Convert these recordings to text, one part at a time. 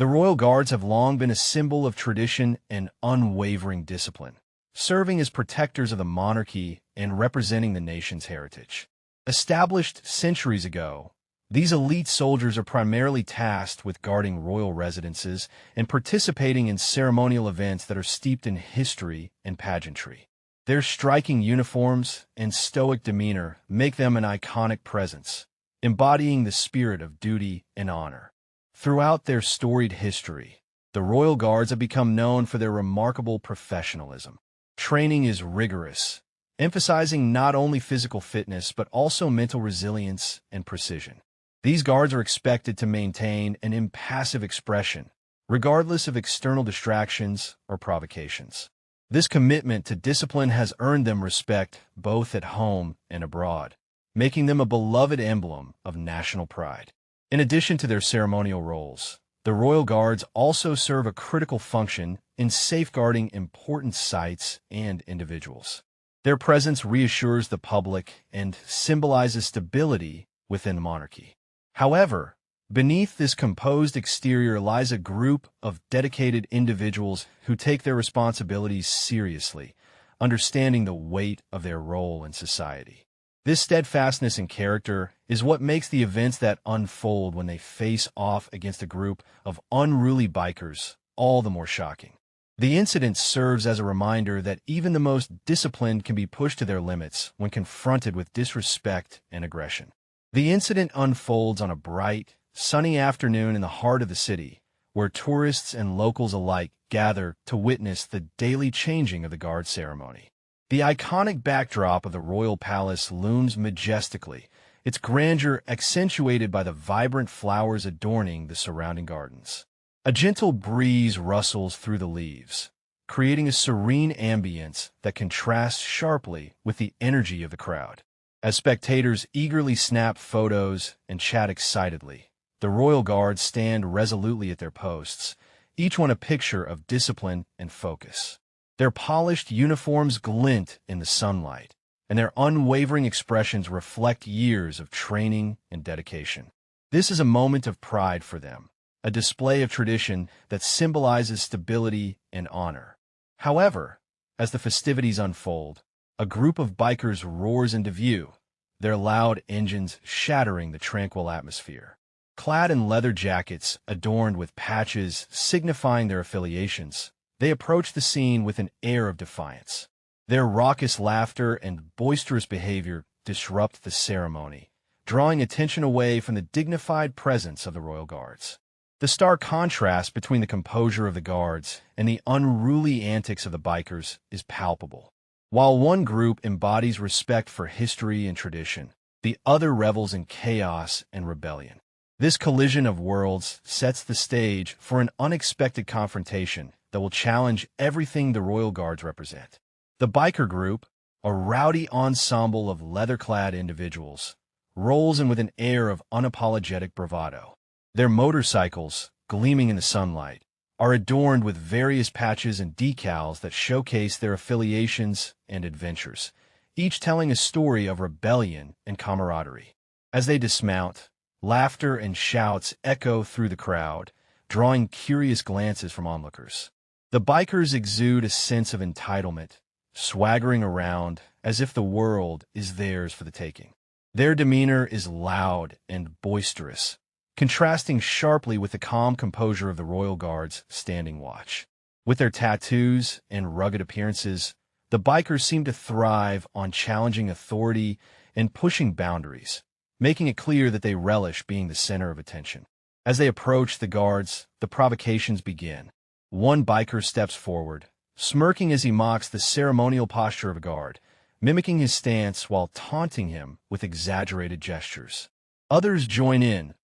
The Royal Guards have long been a symbol of tradition and unwavering discipline, serving as protectors of the monarchy and representing the nation's heritage. Established centuries ago, these elite soldiers are primarily tasked with guarding royal residences and participating in ceremonial events that are steeped in history and pageantry. Their striking uniforms and stoic demeanor make them an iconic presence, embodying the spirit of duty and honor. Throughout their storied history, the Royal Guards have become known for their remarkable professionalism. Training is rigorous, emphasizing not only physical fitness but also mental resilience and precision. These guards are expected to maintain an impassive expression, regardless of external distractions or provocations. This commitment to discipline has earned them respect both at home and abroad, making them a beloved emblem of national pride. In addition to their ceremonial roles, the Royal Guards also serve a critical function in safeguarding important sites and individuals. Their presence reassures the public and symbolizes stability within the monarchy. However, beneath this composed exterior lies a group of dedicated individuals who take their responsibilities seriously, understanding the weight of their role in society. This steadfastness in character is what makes the events that unfold when they face off against a group of unruly bikers all the more shocking. The incident serves as a reminder that even the most disciplined can be pushed to their limits when confronted with disrespect and aggression. The incident unfolds on a bright, sunny afternoon in the heart of the city, where tourists and locals alike gather to witness the daily changing of the guard ceremony. The iconic backdrop of the royal palace looms majestically, its grandeur accentuated by the vibrant flowers adorning the surrounding gardens. A gentle breeze rustles through the leaves, creating a serene ambience that contrasts sharply with the energy of the crowd. As spectators eagerly snap photos and chat excitedly, the Royal Guards stand resolutely at their posts, each one a picture of discipline and focus. Their polished uniforms glint in the sunlight, and their unwavering expressions reflect years of training and dedication. This is a moment of pride for them, a display of tradition that symbolizes stability and honor. However, as the festivities unfold, a group of bikers roars into view, their loud engines shattering the tranquil atmosphere. Clad in leather jackets adorned with patches signifying their affiliations, they approach the scene with an air of defiance. Their raucous laughter and boisterous behavior disrupt the ceremony, drawing attention away from the dignified presence of the Royal Guards. The stark contrast between the composure of the guards and the unruly antics of the bikers is palpable. While one group embodies respect for history and tradition, the other revels in chaos and rebellion. This collision of worlds sets the stage for an unexpected confrontation that will challenge everything the Royal Guards represent. The biker group, a rowdy ensemble of leather-clad individuals, rolls in with an air of unapologetic bravado. Their motorcycles, gleaming in the sunlight, are adorned with various patches and decals that showcase their affiliations and adventures, each telling a story of rebellion and camaraderie. As they dismount, laughter and shouts echo through the crowd, drawing curious glances from onlookers. The bikers exude a sense of entitlement, swaggering around as if the world is theirs for the taking. Their demeanor is loud and boisterous, contrasting sharply with the calm composure of the Royal Guards standing watch. With their tattoos and rugged appearances, the bikers seem to thrive on challenging authority and pushing boundaries, making it clear that they relish being the center of attention. As they approach the guards, the provocations begin. One biker steps forward, smirking as he mocks the ceremonial posture of a guard, mimicking his stance while taunting him with exaggerated gestures. Others join in,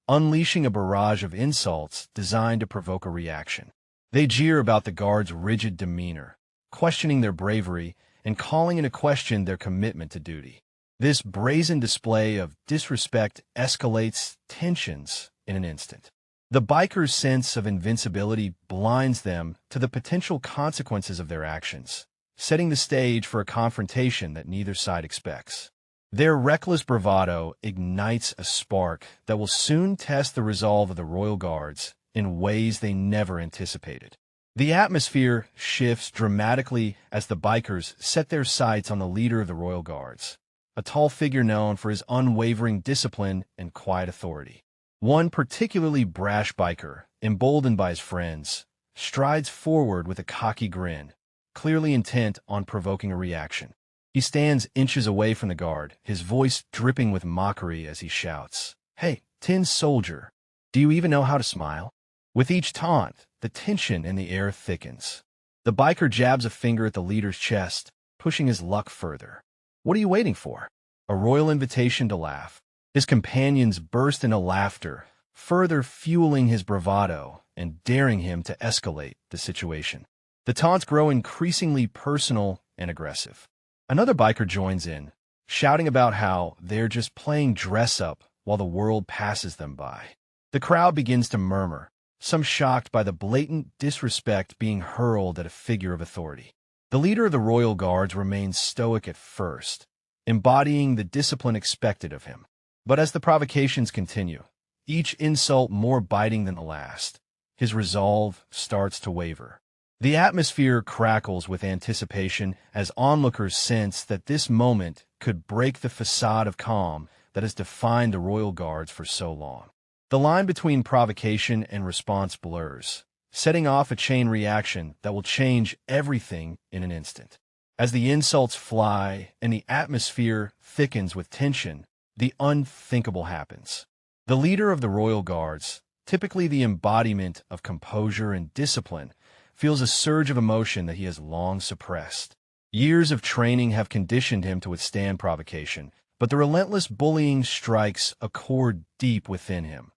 unleashing a barrage of insults designed to provoke a reaction. They jeer about the guards' rigid demeanor, questioning their bravery and calling into question their commitment to duty. This brazen display of disrespect escalates tensions in an instant. The bikers' sense of invincibility blinds them to the potential consequences of their actions, setting the stage for a confrontation that neither side expects. Their reckless bravado ignites a spark that will soon test the resolve of the Royal Guards in ways they never anticipated. The atmosphere shifts dramatically as the bikers set their sights on the leader of the Royal Guards, a tall figure known for his unwavering discipline and quiet authority. One particularly brash biker, emboldened by his friends, strides forward with a cocky grin, clearly intent on provoking a reaction. He stands inches away from the guard, his voice dripping with mockery as he shouts, "Hey, tin soldier, do you even know how to smile?" With each taunt, the tension in the air thickens. The biker jabs a finger at the leader's chest, pushing his luck further. What are you waiting for? A royal invitation to laugh. His companions burst into laughter, further fueling his bravado and daring him to escalate the situation. The taunts grow increasingly personal and aggressive. Another biker joins in, shouting about how they're just playing dress-up while the world passes them by. The crowd begins to murmur, some shocked by the blatant disrespect being hurled at a figure of authority. The leader of the Royal Guards remains stoic at first, embodying the discipline expected of him. But as the provocations continue, each insult more biting than the last, his resolve starts to waver. The atmosphere crackles with anticipation as onlookers sense that this moment could break the facade of calm that has defined the Royal Guards for so long. The line between provocation and response blurs, setting off a chain reaction that will change everything in an instant. As the insults fly and the atmosphere thickens with tension, the unthinkable happens. The leader of the Royal Guards, typically the embodiment of composure and discipline, feels a surge of emotion that he has long suppressed. Years of training have conditioned him to withstand provocation, but the relentless bullying strikes a chord deep within him,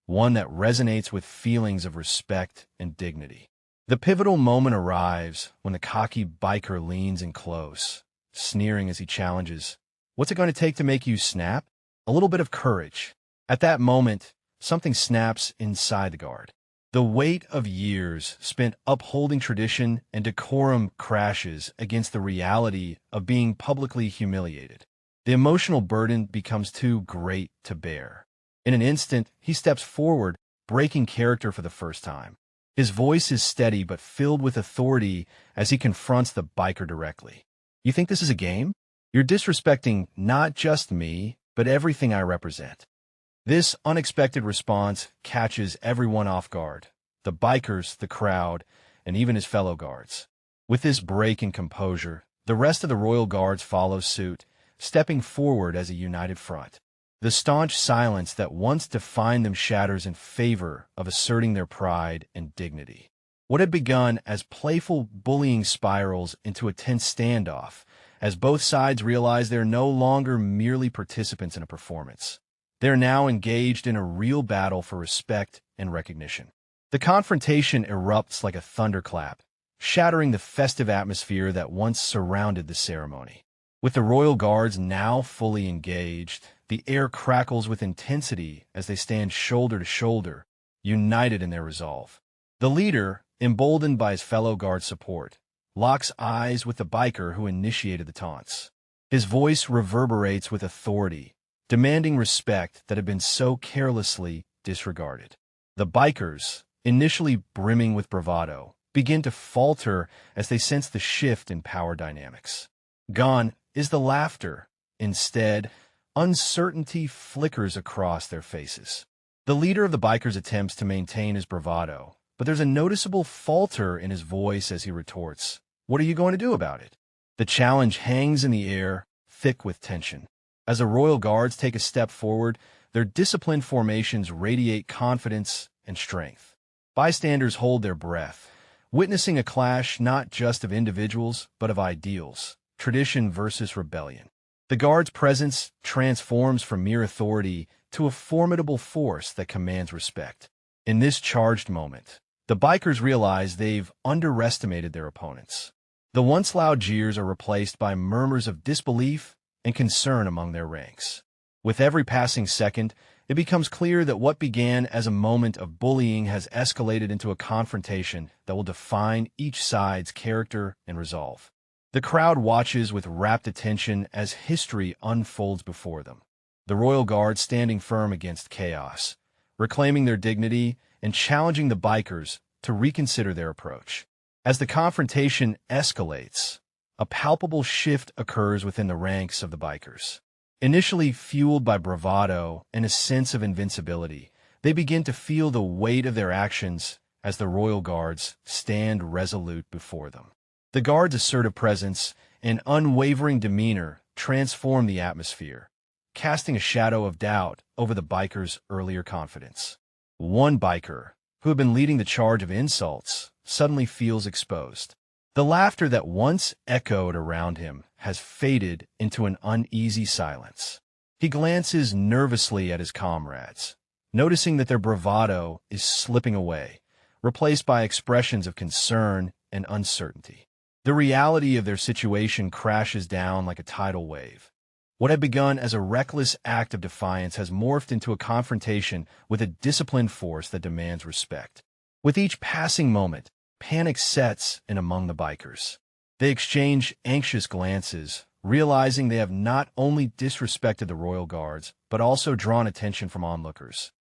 one that resonates with feelings of respect and dignity. The pivotal moment arrives when the cocky biker leans in close, sneering as he challenges, "What's it going to take to make you snap?" A little bit of courage. At that moment, something snaps inside the guard. The weight of years spent upholding tradition and decorum crashes against the reality of being publicly humiliated. The emotional burden becomes too great to bear. In an instant, he steps forward, breaking character for the first time. His voice is steady but filled with authority as he confronts the biker directly. "You think this is a game? You're disrespecting not just me, but everything I represent." This unexpected response catches everyone off guard, the bikers, the crowd, and even his fellow guards. With this break in composure, the rest of the Royal Guards follows suit, stepping forward as a united front. The staunch silence that once defined them shatters in favor of asserting their pride and dignity. What had begun as playful bullying spirals into a tense standoff, as both sides realize they're no longer merely participants in a performance. They're now engaged in a real battle for respect and recognition. The confrontation erupts like a thunderclap, shattering the festive atmosphere that once surrounded the ceremony. With the Royal Guards now fully engaged, the air crackles with intensity as they stand shoulder to shoulder, united in their resolve. The leader, emboldened by his fellow guard support, locks eyes with the biker who initiated the taunts. His voice reverberates with authority, demanding respect that had been so carelessly disregarded. The bikers, initially brimming with bravado, begin to falter as they sense the shift in power dynamics. Gone is the laughter. Instead, uncertainty flickers across their faces. The leader of the bikers attempts to maintain his bravado, but there's a noticeable falter in his voice as he retorts, "What are you going to do about it?" The challenge hangs in the air, thick with tension. As the Royal Guards take a step forward, their disciplined formations radiate confidence and strength. Bystanders hold their breath, witnessing a clash not just of individuals, but of ideals, tradition versus rebellion. The Guard's presence transforms from mere authority to a formidable force that commands respect. In this charged moment, the bikers realize they've underestimated their opponents. The once loud jeers are replaced by murmurs of disbelief and concern among their ranks. With every passing second, it becomes clear that what began as a moment of bullying has escalated into a confrontation that will define each side's character and resolve. The crowd watches with rapt attention as history unfolds before them. The Royal Guard standing firm against chaos, reclaiming their dignity and challenging the bikers to reconsider their approach. As the confrontation escalates, a palpable shift occurs within the ranks of the bikers. Initially fueled by bravado and a sense of invincibility, they begin to feel the weight of their actions as the Royal Guards stand resolute before them. The Guards' assertive presence and unwavering demeanor transform the atmosphere, casting a shadow of doubt over the bikers' earlier confidence. One biker, who had been leading the charge of insults, suddenly feels exposed. The laughter that once echoed around him has faded into an uneasy silence. He glances nervously at his comrades, noticing that their bravado is slipping away, replaced by expressions of concern and uncertainty. The reality of their situation crashes down like a tidal wave. What had begun as a reckless act of defiance has morphed into a confrontation with a disciplined force that demands respect. With each passing moment, panic sets in among the bikers. They exchange anxious glances, realizing they have not only disrespected the Royal Guards, but also drawn attention from onlookers.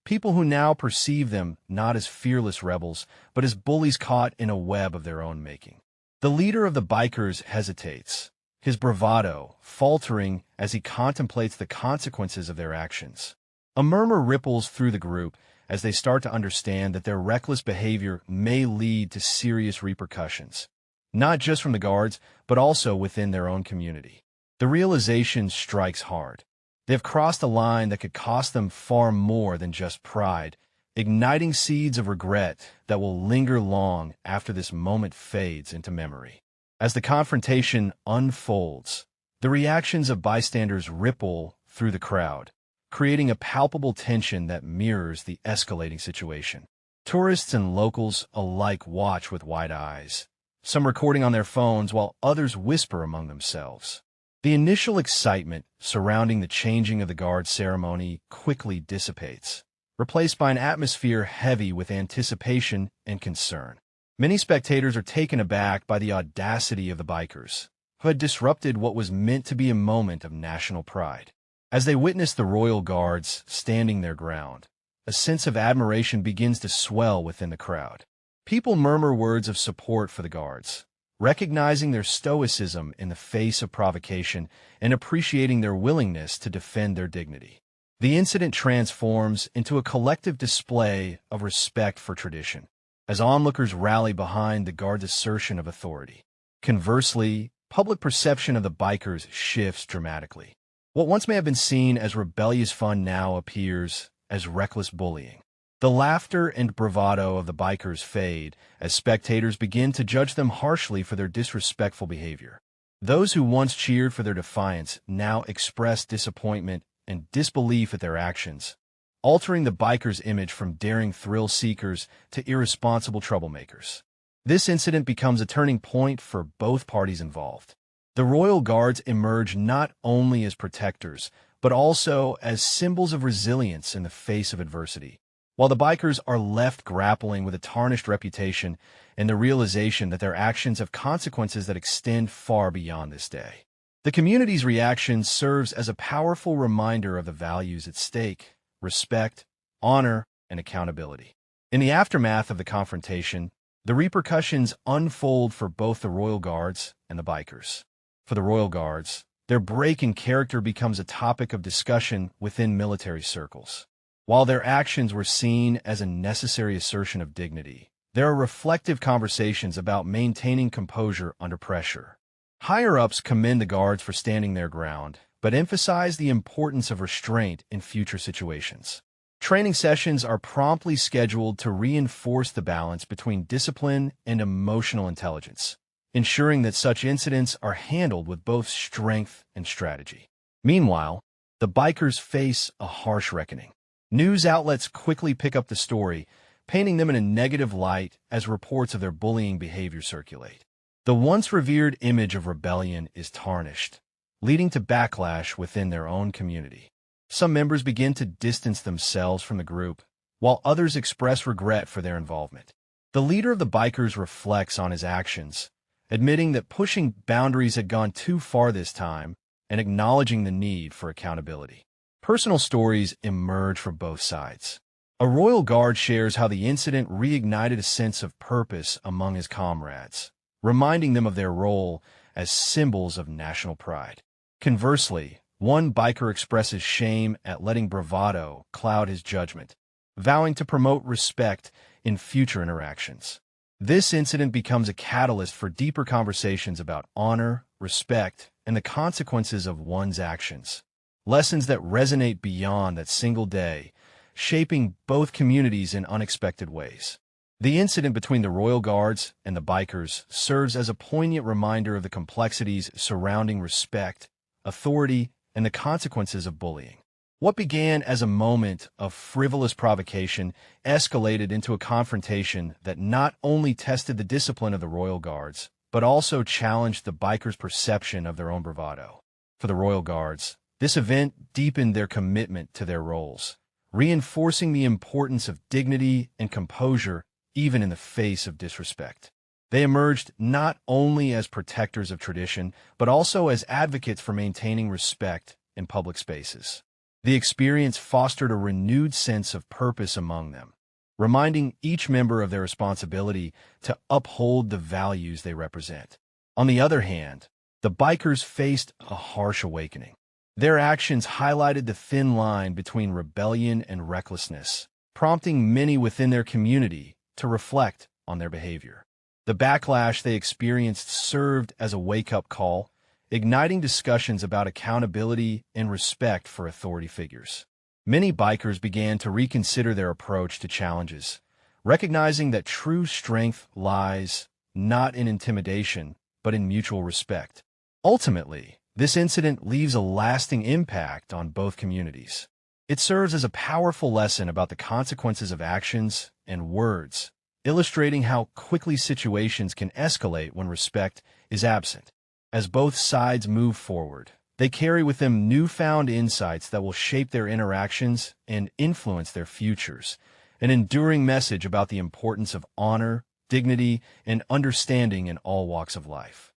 People who now perceive them not as fearless rebels, but as bullies caught in a web of their own making. The leader of the bikers hesitates, his bravado faltering as he contemplates the consequences of their actions. A murmur ripples through the group as they start to understand that their reckless behavior may lead to serious repercussions, not just from the guards, but also within their own community. The realization strikes hard. They have crossed a line that could cost them far more than just pride, igniting seeds of regret that will linger long after this moment fades into memory. As the confrontation unfolds, the reactions of bystanders ripple through the crowd, creating a palpable tension that mirrors the escalating situation. Tourists and locals alike watch with wide eyes, some recording on their phones while others whisper among themselves. The initial excitement surrounding the changing of the guard ceremony quickly dissipates, replaced by an atmosphere heavy with anticipation and concern. Many spectators are taken aback by the audacity of the bikers, who had disrupted what was meant to be a moment of national pride. As they witness the Royal Guards standing their ground, a sense of admiration begins to swell within the crowd. People murmur words of support for the Guards, recognizing their stoicism in the face of provocation and appreciating their willingness to defend their dignity. The incident transforms into a collective display of respect for tradition, as onlookers rally behind the Guards' assertion of authority. Conversely, public perception of the bikers shifts dramatically. What once may have been seen as rebellious fun now appears as reckless bullying. The laughter and bravado of the bikers fade as spectators begin to judge them harshly for their disrespectful behavior. Those who once cheered for their defiance now express disappointment and disbelief at their actions, altering the bikers' image from daring thrill-seekers to irresponsible troublemakers. This incident becomes a turning point for both parties involved. The Royal Guards emerge not only as protectors, but also as symbols of resilience in the face of adversity, while the bikers are left grappling with a tarnished reputation and the realization that their actions have consequences that extend far beyond this day. The community's reaction serves as a powerful reminder of the values at stake: respect, honor, and accountability. In the aftermath of the confrontation, the repercussions unfold for both the Royal Guards and the bikers. For the Royal Guards, their break in character becomes a topic of discussion within military circles. While their actions were seen as a necessary assertion of dignity, there are reflective conversations about maintaining composure under pressure. Higher-ups commend the Guards for standing their ground, but emphasize the importance of restraint in future situations. Training sessions are promptly scheduled to reinforce the balance between discipline and emotional intelligence, ensuring that such incidents are handled with both strength and strategy. Meanwhile, the bikers face a harsh reckoning. News outlets quickly pick up the story, painting them in a negative light as reports of their bullying behavior circulate. The once revered image of rebellion is tarnished, leading to backlash within their own community. Some members begin to distance themselves from the group, while others express regret for their involvement. The leader of the bikers reflects on his actions, admitting that pushing boundaries had gone too far this time and acknowledging the need for accountability. Personal stories emerge from both sides. A royal guard shares how the incident reignited a sense of purpose among his comrades, reminding them of their role as symbols of national pride. Conversely, one biker expresses shame at letting bravado cloud his judgment, vowing to promote respect in future interactions. This incident becomes a catalyst for deeper conversations about honor, respect, and the consequences of one's actions. Lessons that resonate beyond that single day, shaping both communities in unexpected ways. The incident between the Royal Guards and the bikers serves as a poignant reminder of the complexities surrounding respect, authority, and the consequences of bullying. What began as a moment of frivolous provocation escalated into a confrontation that not only tested the discipline of the Royal Guards, but also challenged the bikers' perception of their own bravado. For the Royal Guards, this event deepened their commitment to their roles, reinforcing the importance of dignity and composure even in the face of disrespect. They emerged not only as protectors of tradition, but also as advocates for maintaining respect in public spaces. The experience fostered a renewed sense of purpose among them, reminding each member of their responsibility to uphold the values they represent. On the other hand, the bikers faced a harsh awakening. Their actions highlighted the thin line between rebellion and recklessness, prompting many within their community to reflect on their behavior. The backlash they experienced served as a wake-up call, igniting discussions about accountability and respect for authority figures. Many bikers began to reconsider their approach to challenges, recognizing that true strength lies not in intimidation, but in mutual respect. Ultimately, this incident leaves a lasting impact on both communities. It serves as a powerful lesson about the consequences of actions and words, illustrating how quickly situations can escalate when respect is absent. As both sides move forward, they carry with them newfound insights that will shape their interactions and influence their futures, an enduring message about the importance of honor, dignity, and understanding in all walks of life.